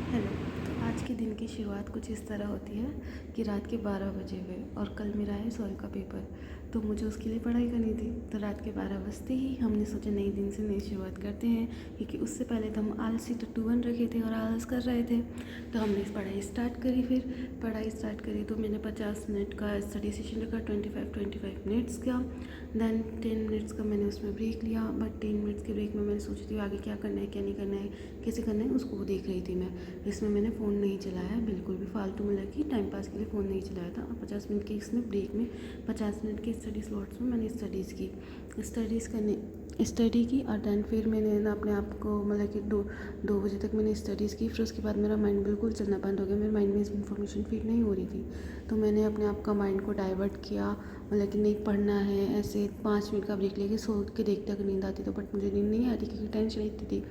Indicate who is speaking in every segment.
Speaker 1: Hello. तो आज के दिन की शुरुआत कुछ इस तरह होती है कि रात के 12 बजे हुए और कल मेरा है सॉइल का पेपर, तो मुझे उसके लिए पढ़ाई करनी थी। तो रात के 12 बजते ही हमने सोचा नई दिन से नई शुरुआत करते हैं, क्योंकि उससे पहले तो हम आलसी टट्टू बन रखे थे और आलस कर रहे थे। तो हमने पढ़ाई स्टार्ट करी। फिर पढ़ाई स्टार्ट करी तो मैंने 50 मिनट का स्टडी सेशन रखा, 25 मिनट्स का। दैन 10 मिनट्स का मैंने उसमें ब्रेक लिया, बट 10 मिनट्स के ब्रेक में मैंने सोची थी आगे क्या करना है, क्या नहीं करना है, कैसे करना है, उसको देख रही थी मैं। इसमें मैंने फ़ोन नहीं चलाया, बिल्कुल भी फालतू में लगी टाइम पास के लिए फ़ोन नहीं चलाया था। और 50 मिनट के इसमें ब्रेक में 50 मिनट के स्टडी स्लॉट्स में मैंने स्टडी की। और दैन फिर मैंने ना अपने आप को मतलब कि दो बजे तक मैंने स्टडीज़ की। फिर उसके बाद मेरा माइंड बिल्कुल चलना बंद हो गया, मेरे माइंड में इन्फॉर्मेशन फीड नहीं हो रही थी। तो मैंने अपने आप का माइंड को डाइवर्ट किया, मतलब कि नहीं पढ़ना है। ऐसे 5 मिनट का ब्रेक लेके सो के देखते अगर नींद आती तो, बट मुझे नींद नहीं आती क्योंकि टेंशन इतनी थी।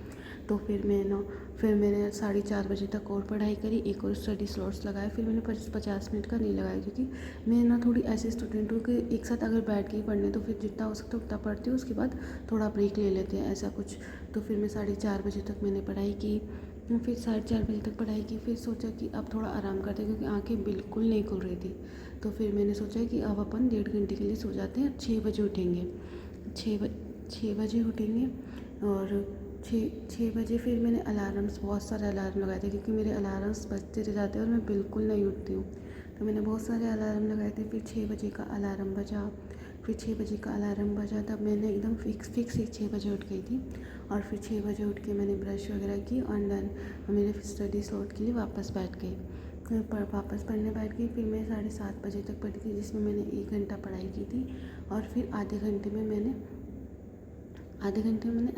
Speaker 1: तो फिर मैंने 4:30 बजे तक और पढ़ाई करी, एक और स्टडी स्लॉट्स लगाए। फिर मैंने 50 मिनट का नहीं लगाया, क्योंकि मैं ना थोड़ी ऐसे स्टूडेंट हूँ कि एक साथ अगर बैठ के ही पढ़ने तो फिर जितना हो सकता है उतना पढ़ती हूँ, उसके बाद थोड़ा ब्रेक ले लेते हैं ऐसा कुछ। तो फिर मैं 4:30 बजे तक मैंने पढ़ाई की। फिर 4:30 बजे तक पढ़ाई की। फिर सोचा कि अब थोड़ा आराम करते हैं, क्योंकि आँखें बिल्कुल नहीं खुल रही थी। तो फिर मैंने सोचा कि अब अपन 1.5 घंटे के लिए सो जाते हैं, 6 बजे उठेंगे। 6 बजे उठेंगे। और 6 बजे फिर मैंने अलार्म्स, बहुत सारे अलार्म लगाए थे, क्योंकि मेरे अलार्म्स बजते रह जाते हैं और मैं बिल्कुल नहीं उठती हूँ। तो मैंने बहुत सारे अलार्म लगाए थे। फिर 6 बजे का अलार्म बजा। फिर 6 बजे का अलार्म बजा तब मैंने एकदम फिक्स ही 6 बजे उठ गई थी। और फिर 6 बजे उठ के मैंने ब्रश वगैरह की और देन मेरे स्टडी स्लॉट के लिए वापस बैठ गई। वापस पढ़ने बैठ गई। फिर मैं 7:30 बजे तक पढ़ी थी, जिसमें मैंने 1 घंटा पढ़ाई की थी। और फिर आधे घंटे में मैंने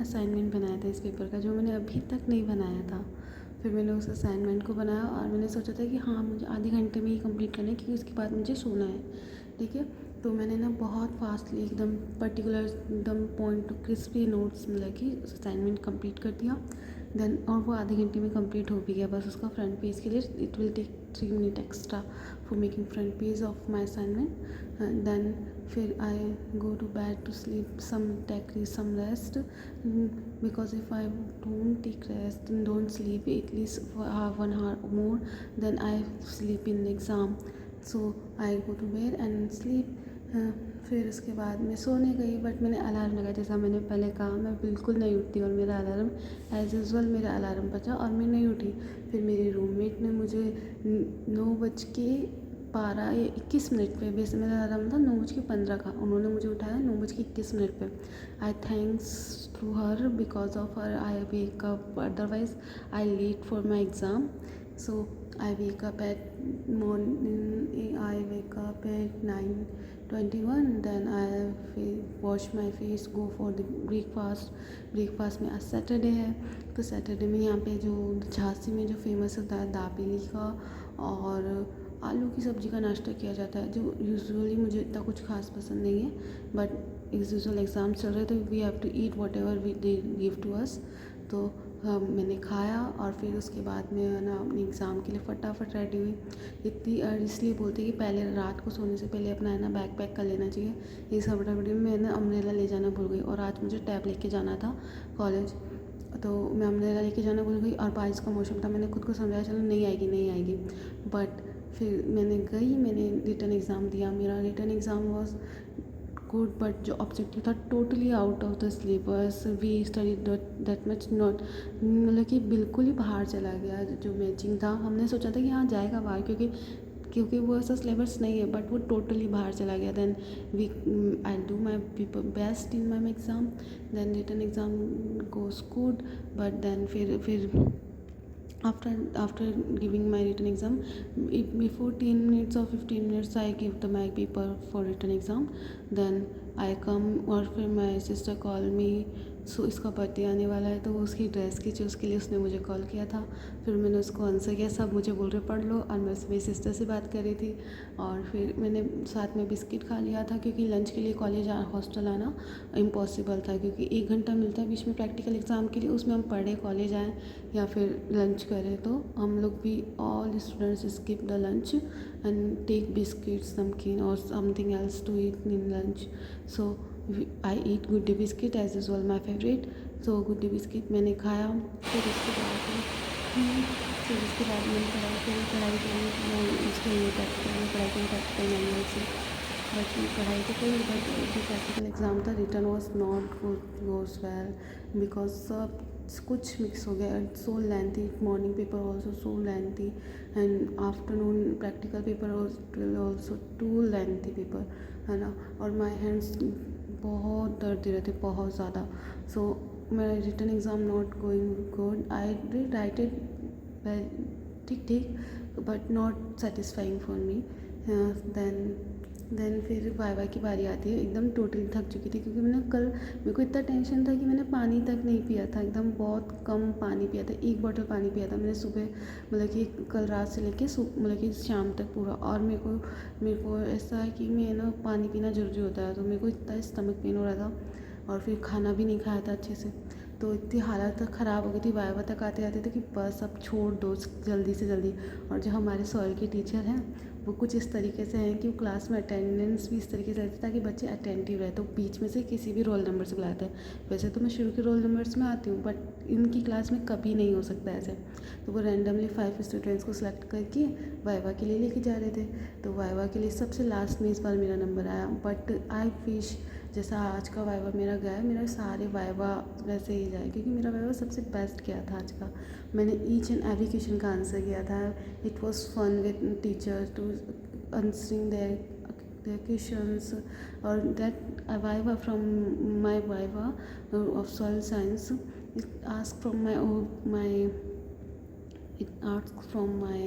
Speaker 1: असाइनमेंट बनाया था इस पेपर का, जो मैंने अभी तक नहीं बनाया था। फिर मैंने उस असाइनमेंट को बनाया और मैंने सोचा था कि हाँ, मुझे आधे घंटे में ही कंप्लीट करना है, क्योंकि उसके बाद मुझे सोना है। ठीक है। तो मैंने ना बहुत फास्टली एकदम पर्टिकुलर एकदम पॉइंट टू क्रिस्पी नोट्स मतलब कि उस असाइनमेंट कंप्लीट कर दिया। देन और वो आधे घंटे में कंप्लीट हो भी गया। बस उसका फ्रंट पेज के लिए it will take 3 minute extra for making front page of my assignment. Then फिर I go to bed to sleep, take some rest, because if I don't take rest and don't sleep at least for 1 hour more, then I sleep in the exam. So I go to bed and sleep. फिर उसके बाद मैं सोने गई, but मैंने alarm लगाया, जैसा मैंने पहले कहा मैं बिल्कुल नहीं उठती, और मेरा अलार्म एज यूज़ुअल मेरा अलार्म बजा और मैं नहीं उठी। फिर मेरी रूममेट ने मुझे 9:12 या 21 पे, वैसे मेरा अलार्म था 9:15 का, उन्होंने मुझे उठाया 9:21 पे। I thanks to her, because of her I wake up, otherwise I late for my exam. So I wake up at morning, I wake up at 9:21, then I wash my face, go for the breakfast में आज Saturday है, तो Saturday में यहाँ पे जो झांसी में जो फेमस होता है दाबेली का और आलू की सब्ज़ी का नाश्ता किया जाता है, जो यूजुअली मुझे इतना कुछ खास पसंद नहीं है, बट एज यूजुअल एग्ज़ाम चल रहे तो we have to eat whatever we they give to us. तो मैंने खाया और फिर उसके बाद में ना अपने एग्ज़ाम के लिए फटाफट रेडी हुई। इतनी इसलिए बोलते हैं कि पहले रात को सोने से पहले अपना है ना बैग पैक कर लेना चाहिए। ये सब फटाफट में मैंने अम्ब्रेला ले जाना भूल गई, और आज मुझे टैब लेके जाना था कॉलेज, तो मैं अम्ब्रेला लेके जाना भूल गई। और बारिश का मौसम था, मैंने खुद को समझाया चलो नहीं आएगी, बट फिर मैंने रिटन एग्ज़ाम दिया। मेरा written exam was good, but जो ऑब्जेक्टिव था totally out of the syllabus, we study that much not, मतलब कि बिल्कुल ही बाहर चला गया। जो मैचिंग था हमने सोचा था कि हाँ जाएगा बाहर, क्योंकि वो ऐसा सिलेबस नहीं है, बट वो टोटली बाहर चला गया। Then I do my best in my exam, then written exam goes good, but then फिर after giving my written exam, before 10 minutes or 15 minutes I give my paper for written exam, then I come, और फिर my sister call me। सो इसका birthday आने वाला है, तो उसकी dress की चूज़ के लिए उसने मुझे कॉल किया था। फिर मैंने उसको आंसर किया, सब मुझे बोल रहे पढ़ लो, और मैं मेरी सिस्टर से बात कर रही थी। और फिर मैंने साथ में बिस्किट खा लिया था, क्योंकि लंच के लिए कॉलेज हॉस्टल आना इम्पॉसिबल था, क्योंकि 1 घंटा मिलता है बीच में प्रैक्टिकल एग्ज़ाम के लिए, उसमें हम पढ़े कॉलेज आएँ या फिर लंच करें। तो हम लोग भी all students skip the lunch and take biscuits, नमकीन और something else to eat in lunch. So I eat Good Day biscuit as usual my favourite. So Good Day biscuit मैंने खाया। फिर उसके बाद फिर उसके बाद मैंने पढ़ाई करी, मैं उसके लिए प्रैक्टिकल पढ़ाई करी, प्रैक्टिकल मैनुअल से। बट पढ़ाई तो करी, बट जो प्रैक्टिकल एग्ज़ाम था, return was not goes well because सब कुछ मिक्स हो गया। So lengthy, morning paper also so lengthy and afternoon practical paper also too lengthy paper, है ना। और माई हैंड्स बहुत दर्द दे रहे थे, बहुत ज़्यादा। सो मेरा return exam not going good, I did write it ठीक ठीक but not satisfying for me. Then फिर वाइवा की बारी आती है। एकदम टोटली थक चुकी थी क्योंकि मेरे को इतना टेंशन था कि मैंने पानी तक नहीं पिया था, एकदम बहुत कम पानी पिया था, 1 बॉटल पानी पिया था मैंने सुबह, मतलब कि कल रात से लेके मतलब कि शाम तक पूरा। और मेरे को ऐसा है कि मैं ना पानी पीना ज़रूरी होता है, तो मेरे को इतना स्टमक पेन हो रहा था और फिर खाना भी नहीं खाया था अच्छे से, तो इतनी हालत ख़राब हो गई थी वाइवा तक आते आते थे कि बस अब छोड़ दो जल्दी से जल्दी। और जो हमारे सॉइल के टीचर हैं वो कुछ इस तरीके से हैं कि वो क्लास में अटेंडेंस भी इस तरीके से रहती ताकि बच्चे अटेंटिव रहे, तो बीच में से किसी भी रोल नंबर से बुलाते हैं। वैसे तो मैं शुरू के रोल नंबर्स में आती हूँ बट इनकी क्लास में कभी नहीं हो सकता ऐसे। तो वो रैंडमली 5 स्टूडेंट्स को सिलेक्ट करके वाइवा के लिए लेके जा रहे थे। तो वाइवा के लिए सबसे लास्ट में इस बार मेरा नंबर आया, बट आई विश जैसा आज का वाइवा मेरा गया है, मेरा सारे वाइवा वैसे ही जाए, क्योंकि मेरा वाइवा सबसे बेस्ट गया था आज का। मैंने ईच एंड एवरी क्वेश्चन का आंसर किया था। It was fun with teachers to answering their questions, or that viva from my viva of soil science, it asked from my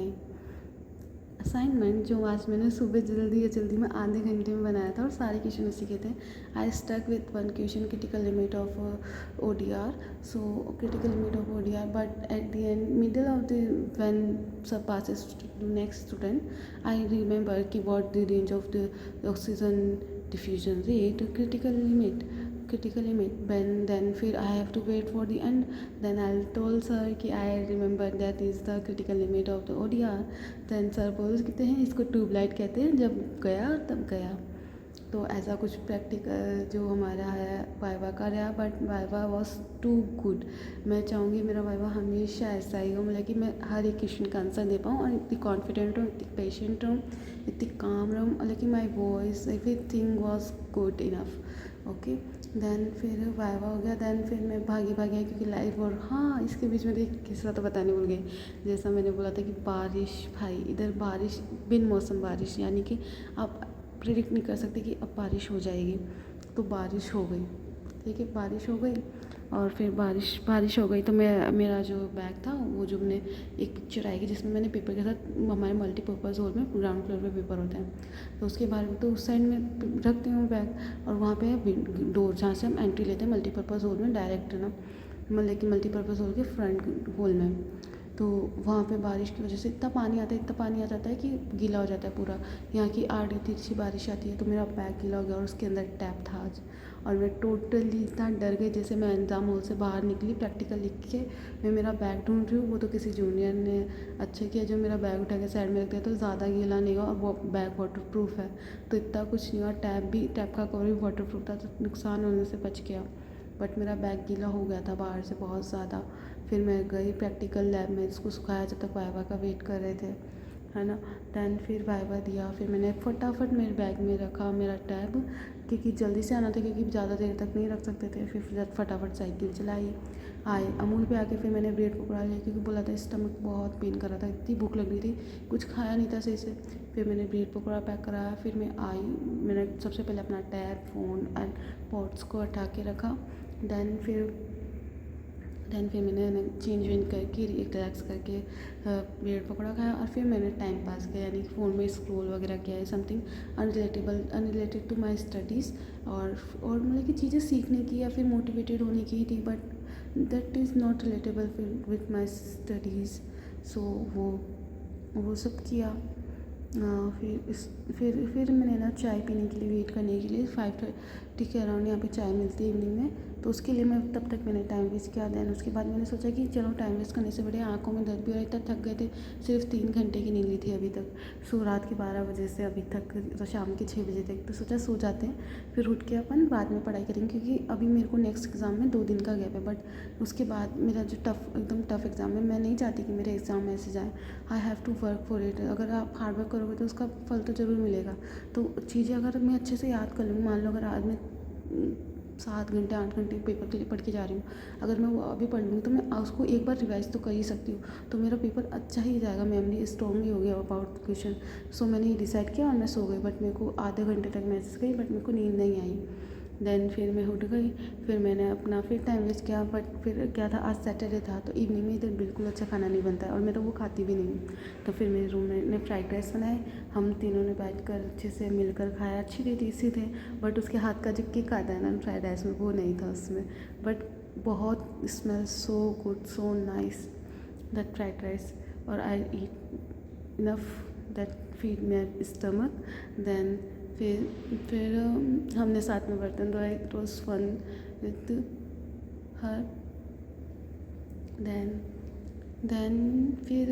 Speaker 1: assignment, जो आज मैंने सुबह जल्दी में आधे घंटे में बनाया था और सारे क्वेश्चन उसी के थे। I stuck with one question, critical limit of ODR, so critical limit of ODR, but at the end middle of the when सब passes to next student I remember कि what the range of the oxygen diffusion rate, critical limit, then फिर I have to wait for the end, then I'll told sir कि I remember that is the critical limit of the ODR, then sir बोलते हैं इसको tubelight कहते हैं, जब गया तब गया। तो ऐसा कुछ प्रैक्टिकल जो हमारा है वाइवा का रहा, but viva was too good. मैं चाहूँगी मेरा वाइवा हमेशा ऐसा ही हो, मतलब कि मैं हर एक क्वेश्चन का आंसर दे पाऊँ और इतनी कॉन्फिडेंट हूँ, इतनी पेशेंट हूँ, इतनी काम रहूँ, लेकिन my voice everything was good enough. Okay, then फिर वाइवा हो गया, देन फिर मैं भागी आई क्योंकि लाइव। और हाँ, इसके बीच में एक किस्सा तो बताने भूल गई। जैसा मैंने बोला था कि बारिश, भाई इधर बारिश, बिन मौसम बारिश, यानी कि आप प्रेडिक्ट नहीं कर सकते कि अब बारिश हो जाएगी, तो बारिश हो गई। ठीक है, बारिश हो गई और फिर बारिश हो गई तो मेरा जो बैग था, वो जो मैंने एक पिक्चर आएगी जिसमें मैंने पेपर के साथ, हमारे मल्टीपर्पज़ हॉल में ग्राउंड फ्लोर पे पेपर होते हैं, तो उसके बारे में तो उस साइड में रखती हूँ बैग, और वहाँ पे है डोर जहाँ से हम एंट्री लेते हैं मल्टीपर्पज़ हॉल में डायरेक्ट, है ना, लेकिन मल्टीपर्पज़ हॉल के फ्रंट हॉल में। तो वहाँ पे बारिश की वजह से इतना पानी आ जाता है कि गीला हो जाता है पूरा। यहाँ की आड़ी सी बारिश आती है, तो मेरा बैग गीला हो गया और उसके अंदर टैप था आज, और मैं टोटली इतना डर गई। जैसे मैं एग्ज़ाम हॉल से बाहर निकली, प्रैक्टिकल लिख के मैं मेरा बैग ढूंढ रही हूँ, वो तो किसी जूनियर ने अच्छा किया जो मेरा बैग उठा के साइड में रख दिया, तो ज़्यादा गीला नहीं हुआ और वो बैग वाटरप्रूफ है, तो इतना कुछ नहीं हुआ। टैप का कवर भी वाटरप्रूफ था, तो नुकसान होने से बच गया। बट मेरा बैग गीला हो गया था बाहर से बहुत ज़्यादा। फिर मैं गई प्रैक्टिकल लैब में, इसको सुखाया जब तक वाइवा का वेट कर रहे थे, है ना। दैन फिर वाइवा दिया, फिर मैंने फटाफट मेरे बैग में रखा मेरा टैब, क्योंकि जल्दी से आना था, क्योंकि ज़्यादा देर तक नहीं रख सकते थे। फिर फटाफट साइकिल चलाई, आए अमूल पे आके फिर मैंने ब्रेड पकड़ा लिया, क्योंकि बोला था स्टमक बहुत पेन कर रहा था, इतनी भूख लग रही थी, कुछ खाया नहीं था सही से। फिर मैंने ब्रेड पकौड़ा पैक कराया, फिर मैं आई, मैंने सबसे पहले अपना टैब, फ़ोन एंड पॉट्स को हटा के रखा। दैन फिर मैंने चेंज वेंज करके रिलैक्स करके ब्रेड पकौड़ा खाया, और फिर मैंने टाइम पास किया, यानी कि फ़ोन में स्क्रॉल वगैरह किया है, something unrelated to my studies, और मतलब कि चीज़ें सीखने की या फिर मोटिवेटेड होने की थी, but that is not relatable with my studies. So वो सब किया। फिर मैंने ना चाय पीने के लिए वेट करने के लिए 5:30 के अराउंड यहाँ पे चाय मिलती है इवनिंग में, तो उसके लिए मैं तब तक मैंने टाइम वेस्ट किया। देन उसके बाद मैंने सोचा कि चलो टाइम वेस्ट करने से बढ़िया, आँखों में दर्द भी हो रहा था, थक गए थे, सिर्फ 3 घंटे की नींद ली थी अभी तक, सो रात के 12 बजे से अभी तक तो शाम के 6 बजे तक, तो सोचा सो जाते हैं, फिर उठ के अपन बाद में पढ़ाई करेंगे, क्योंकि अभी मेरे को नेक्स्ट एग्ज़ाम में 2 दिन का गैप है। बट उसके बाद मेरा जो एकदम टफ एग्ज़ाम है, मैं नहीं चाहती कि मेरे एग्ज़ाम ऐसे जाए। I have to work for it. अगर आप हार्ड वर्क करोगे तो उसका फल तो ज़रूर मिलेगा। तो चीज़ें अगर मैं अच्छे से याद कर लूँगी, मान लो अगर आज मैं 7 घंटे 8 घंटे पेपर के लिए पढ़ के जा रही हूँ, अगर मैं वो अभी पढ़ लूँगी तो मैं उसको एक बार रिवाइज़ तो कर ही सकती हूँ, तो मेरा पेपर अच्छा ही जाएगा, मेमोरी स्ट्रॉन्ग ही हो गया अबाउट क्वेश्चन। सो मैंने ये डिसाइड किया और मैं सो गई। बट मेरे को आधे घंटे तक मैसेज गई, बट मेरे को नींद नहीं आई। देन फिर मैं उठ गई, फिर मैंने अपना फिर टाइम वेस्ट किया। बट फिर क्या था, आज सैटरडे था, तो इवनिंग में इधर बिल्कुल अच्छा खाना नहीं बनता है और मैं तो वो खाती भी नहीं हूँ। तो फिर मेरे रूम में ने फ्राइड राइस बनाए, हम तीनों ने बैठकर अच्छे से मिलकर खाया, अच्छी थे, टेस्टी थे। बट उसके हाथ का जो किक आता है ना फ्राइड राइस में, वो नहीं था उसमें। बट बहुत smell so good, so nice that fried rice, और I eat enough that feed my stomach. Then फिर हमने साथ में बर्तन धोए, it was fun with her. Then then फिर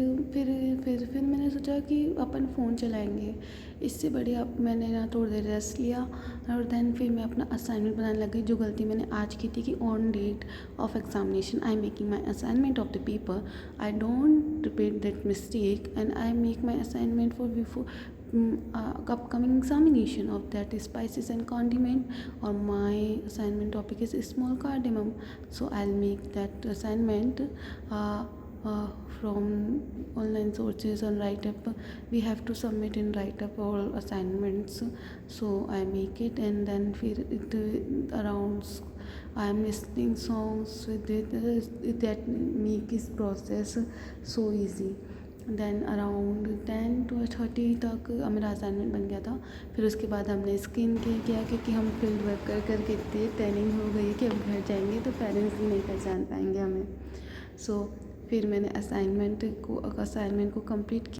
Speaker 1: मैंने सोचा कि अपन फ़ोन चलाएंगे, इससे बढ़िया मैंने ना थोड़ी देर रेस्ट लिया। और देन फिर मैं अपना असाइनमेंट बनाने लग गई, जो गलती मैंने आज की थी कि on date of examination I making my assignment of the paper. I don't repeat that mistake and I make my assignment for before upcoming examination of that spices and condiment, or my assignment topic is small cardamom, so I'll make that assignment from online sources and write up. We have to submit and write up all assignments, so I make it. And then it around I am listening songs with it, that make this process so easy. Then around 10 to 30 तक मेरा assignment बन गया था। फिर उसके बाद हमने skin care किया, क्योंकि हम फील्ड वर्क कर के इतनी ट्रेनिंग हो गई कि अब घर जाएंगे तो पेरेंट्स भी नहीं पहचान पाएंगे हमें। सो फिर मैंने असाइनमेंट को कंप्लीट किया।